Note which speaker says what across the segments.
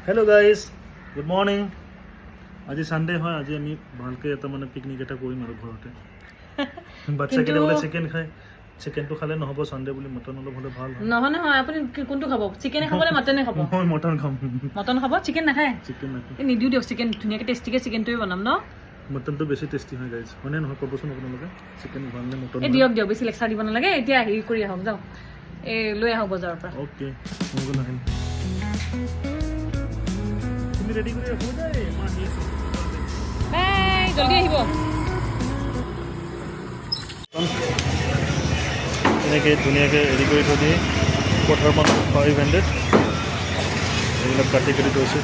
Speaker 1: hello guys good morning আজি Sunday হয় আজি আমি ভালকে এটা মানে পিকনিক এটা কৰিম আৰু ঘৰতে বাচ্চা কেইটা বলে চিকেন খায় চিকেনটো খালে নহব সানডে বুলি মটন অলপ হলে ভাল হয়
Speaker 2: নহয় নহয় আপুনি কোনটো খাব চিকেনে খাব নে মটনে খাব
Speaker 1: মই মটন খাম
Speaker 2: মটন খাব চিকেন নাখায়
Speaker 1: চিকেন নাখায়
Speaker 2: এই নিদিও দিয়ক চিকেন ধুনীয়াকৈ টেষ্টিকৈ চিকেনটোৱে বনাম ন
Speaker 1: মটনটো বেছি টেষ্টি হয় গাইজ হয়নে নহয় ক'বচোন আপোনালোকে চিকেন ভাল নে মটন
Speaker 2: এই দিয়ক দিয়ক বেছি লেকচাৰ দিব নালাগে এতিয়া হেৰি কৰি আহক যাওক এই লৈ আহক বজাৰৰ পৰা
Speaker 1: ওকে মই গৈ আহিম তুমি ৰেডি কৰি ৰাখো দে মা আহি আছে
Speaker 2: এই জলদি আহিব
Speaker 1: এনেকৈ ধুনীয়াকৈ ৰেডি কৰি থৈ দিয়ে পঠাৰ মানুহ 500 এইবিলাক কাটি কাটি থৈছে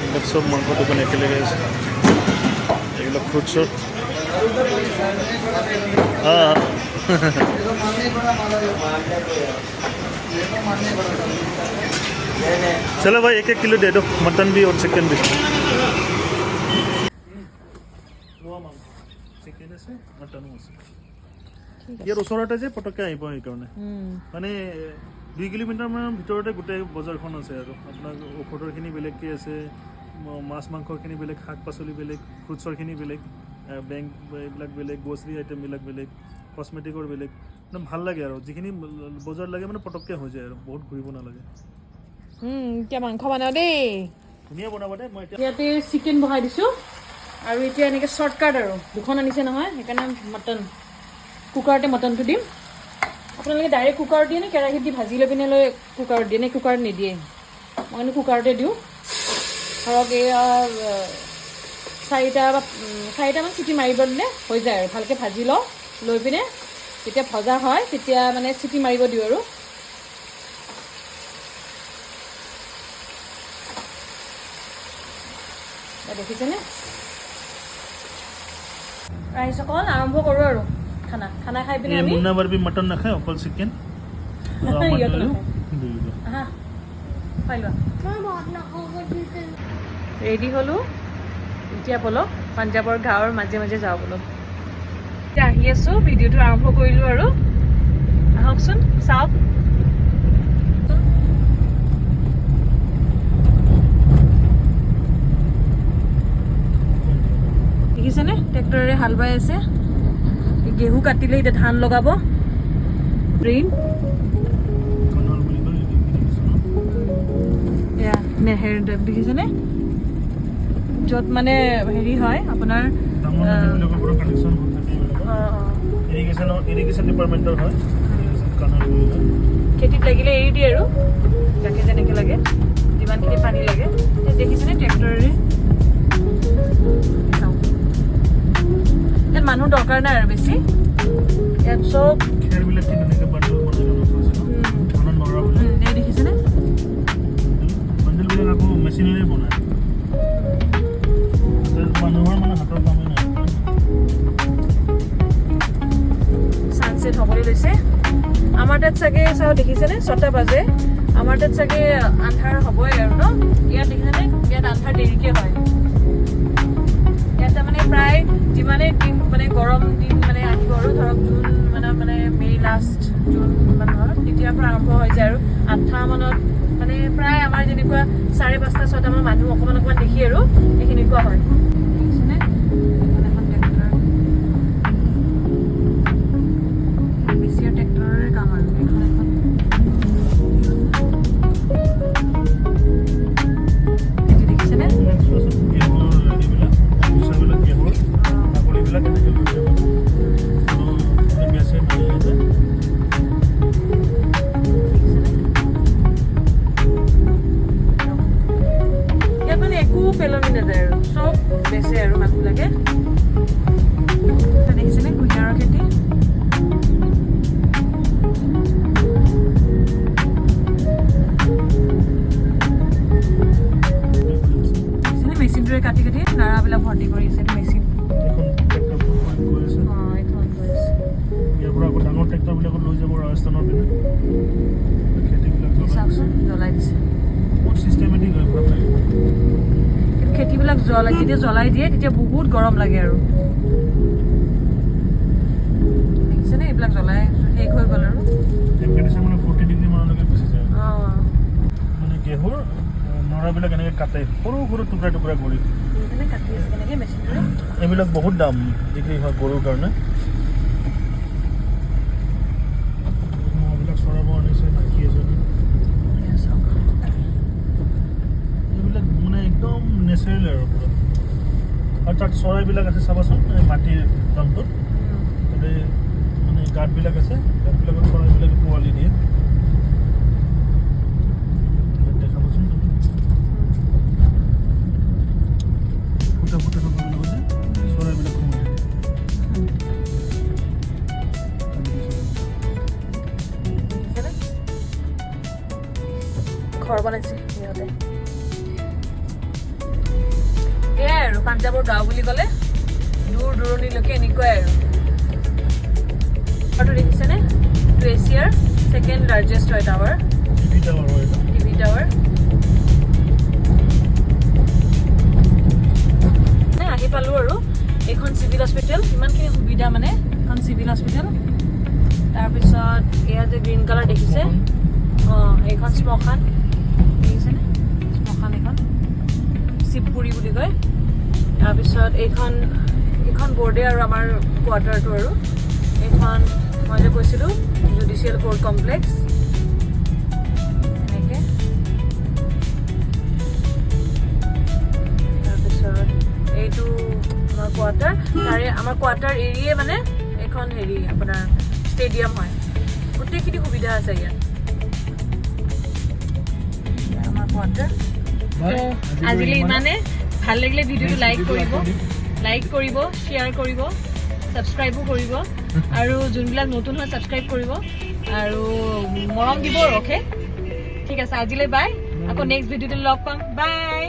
Speaker 1: এইবিলাক চব মাংস দোকান একেলগে আছে এইবিলাক ফ্ৰুটছৰ चलो भाई 1-1 किलो दे दो मटन भी और चिकन भी চিকেন আছে মটনো আছে ইয়াৰ ওচৰতে যে পটককৈ আহিব সেইকাৰণে মানে 2 কিলোমিটাৰমানৰ ভিতৰতে গোটেই বজাৰখন আছে আৰু আপোনাৰ ঔষধৰখিনি বেলেগকৈ আছে মাছ মাংসখিনি বেলেগ শাক পাচলি বেলেগ ফ্ৰুটছৰখিনি বেলেগ বেংক এইবিলাক বেলেগ গ্ৰ'চাৰী আইটেমবিলাক বেলেগ কছমেটিকৰ বেলেগ মানে ভাল লাগে আৰু যিখিনি বজাৰ লাগে মানে পটককৈ হৈ যায় আৰু বহুত ঘূৰিব নালাগে
Speaker 2: এতিয়া মাংস বনাওঁ দেই
Speaker 1: ধুনীয়া বনাব দে মই এতিয়া
Speaker 2: ইয়াতে চিকেন বহাই দিছোঁ আৰু এতিয়া এনেকৈ শ্বৰ্টকাট আৰু দুখন আনিছে নহয় সেইকাৰণে মটন কুকাৰতে মটনটো দিম আপোনালোকে ডাইৰেক্ট কুকাৰত দিয়ে নে কেৰাহীত দি ভাজি লৈ পিনে লৈ কুকাৰত দিয়ে নে কুকাৰত নিদিয়ে মই কিন্তু কুকাৰতে দিওঁ ধৰক এয়া 4টামান চিটি মাৰিব দিলে হৈ যায় আৰু ভালকৈ ভাজি লওঁ লৈ পিনে যেতিয়া ভজা হয় তেতিয়া মানে চিটি মাৰিব দিওঁ আৰু দেখিছেনে ৰাইচ অকল আৰম্ভ কৰোঁ আৰু খানা খাই পিনে আমি
Speaker 1: মুন্না বাৰবি মটন নাখায় অকল চিকেন
Speaker 2: ৰেডি হ'লোঁ এতিয়া ব'লক পাঞ্জাৱৰ গাঁৱৰ মাজে মাজে যাওঁ ব'লক এতিয়া আহি আছোঁ ভিডিঅ'টো আৰম্ভ কৰিলোঁ আৰু আহকচোন চাওক দেখিছেনে ট্ৰেক্টৰেৰে হাল বাই আছে গেহু কাটিলে এতিয়া ধান লগাব ব্ৰেইন এয়া নেহেৰ দেখিছেনে য'ত মানে হেৰি হয় আপোনাৰ
Speaker 1: ইৰিগেশ্যন ডিপাৰ্টমেণ্টৰ হয়
Speaker 2: খেতিত লাগিলে এৰি দিয়ে আৰু যাকে যেনেকৈ লাগে যিমানখিনি পানী লাগে দেখিছেনে ট্ৰেক্টৰেৰে ইয়াত মানুহ দৰকাৰ নাই আৰু বেছি ইয়াত চব দেখিছেনে
Speaker 1: মেচিনেৰে বনায় মানুহৰ মানে হাতৰ কামেই নাই
Speaker 2: ছানছেট হ'বলৈ লৈছে আমাৰ তাত চাগে চাওঁ দেখিছেনে 6টা বাজে আমাৰ তাত চাগে আন্ধাৰ হ'বই আৰু ন ইয়াত দেখিছেনে ইয়াত আন্ধাৰ দেৰিকৈ হয় ইয়াত তাৰমানে প্ৰায় যিমানেই দিন মানে গৰম দিন মানে আহিব আৰু ধৰক জুন মানে মে' লাষ্ট জুন মানৰ তেতিয়াৰ পৰা আৰম্ভ হৈ যায় আৰু 8টা মানত মানে প্ৰায় আমাৰ যেনেকুৱা 5:30 6টামান মানুহ অকণমান দেখি আৰু এই সেনেকুৱা হয় দেখিছেনে এখন ট্ৰেক্টৰ বেছি ট্ৰেক্টৰৰে কাম আৰু এইখন এখন দেখিছেনে পেলনি নাযায় আৰু চব বেচে আৰু মানুহবিলাকে দেখিছেনে কুঁহিয়াৰৰ খেতি দেখিছেনে মেচিনটোৰে কাটি কাটি নাৰাবিলাক ভৰ্তি কৰি আছে মেচিন এইখন গৈ আছে
Speaker 1: ইয়াৰ পৰা আকৌ ডাঙৰ ট্ৰেক্টৰবিলাকত লৈ যাব ৰাজস্থানৰ পিনে খেতিবিলাক
Speaker 2: চাওকচোন জ্বলাই দিছে
Speaker 1: বহুত ছিষ্টেমেটিক হয় ভাল লাগে
Speaker 2: খেতিবিলাক যেতিয়া জ্বলাই দিয়ে তেতিয়া বহুত গৰম লাগে আৰু দেখিছেনে এইবিলাক জ্বলাই শেষ হৈ গ'ল আৰু
Speaker 1: এইবিলাক এনেকৈ কাটে সৰু সৰু টুকুৰা টুকুৰা কৰি
Speaker 2: এখানে কাটি আছে কেনেকৈ মেচিনটোৰে
Speaker 1: এইবিলাক বহুত দাম বিক্ৰী হয় গৰুৰ কাৰণে এইবিলাক চৰাব আনিছে মাইকী এজনী এইবিলাক মানে একদম নেচাৰেল আৰু পুৰা আৰু তাত চৰাইবিলাক আছে চাবাচোন এই মাটিৰ দামটোত তাতে মানে গাঁতবিলাক আছে গাঁতবিলাকত চৰাইবিলাকে পোৱালি দিয়ে দেখাবচোন তুমি ফুটা ফুটা নকৰিব যে চৰাইবিলাক সোমাই
Speaker 2: ঘৰ বনাইছে সিহঁতে এয়াই আৰু পাঞ্জাৱৰ গাঁও বুলি ক'লে দূৰ দূৰণিলৈকে এনেকুৱাই আৰু দেখিছেনে এইটো এছিয়াৰ ছেকেণ্ড লাৰ্জেষ্ট হয় টাৱাৰ
Speaker 1: টিভি টাৱাৰ হয় এটা
Speaker 2: টিভি টাৱাৰ আহি পালোঁ আৰু এইখন চিভিল হস্পিটেল ইমানখিনি সুবিধা মানে এখন চিভিল হস্পিটেল তাৰপিছত এয়া যে গ্ৰীণ কালাৰ দেখিছে অঁ এইখন শ্মশান দেখিছেনে শ্মশান এইখন শিৱপুৰী বুলি কয় তাৰপিছত এইখন বৰ্ডে আৰু আমাৰ কোৱাৰ্টাৰটো আৰু এইখন মই যে কৈছিলোঁ জুডিচিয়েল কোৰ্ট কমপ্লেক্স এনেকৈ তাৰপিছত এইটো আমাৰ কোৱাৰ্টাৰ তাৰে আমাৰ কোৱাৰ্টাৰ এৰিয়ে মানে এখন হেৰি আপোনাৰ ষ্টেডিয়াম হয় গোটেইখিনি সুবিধা আছে ইয়াত আমাৰ কোৱাৰ্টাৰ আজিলৈ ইমানে ভাল লাগিলে ভিডিঅ'টো লাইক কৰিব শ্বেয়াৰ কৰিব ছাবস্ক্ৰাইবো কৰিব আৰু যোনবিলাক নতুন হয় ছাবস্ক্ৰাইব কৰিব আৰু মৰম দিব ৰখে ঠিক আছে আজিলৈ বাই আকৌ নেক্সট ভিডিঅ'টো লগ পাম বাই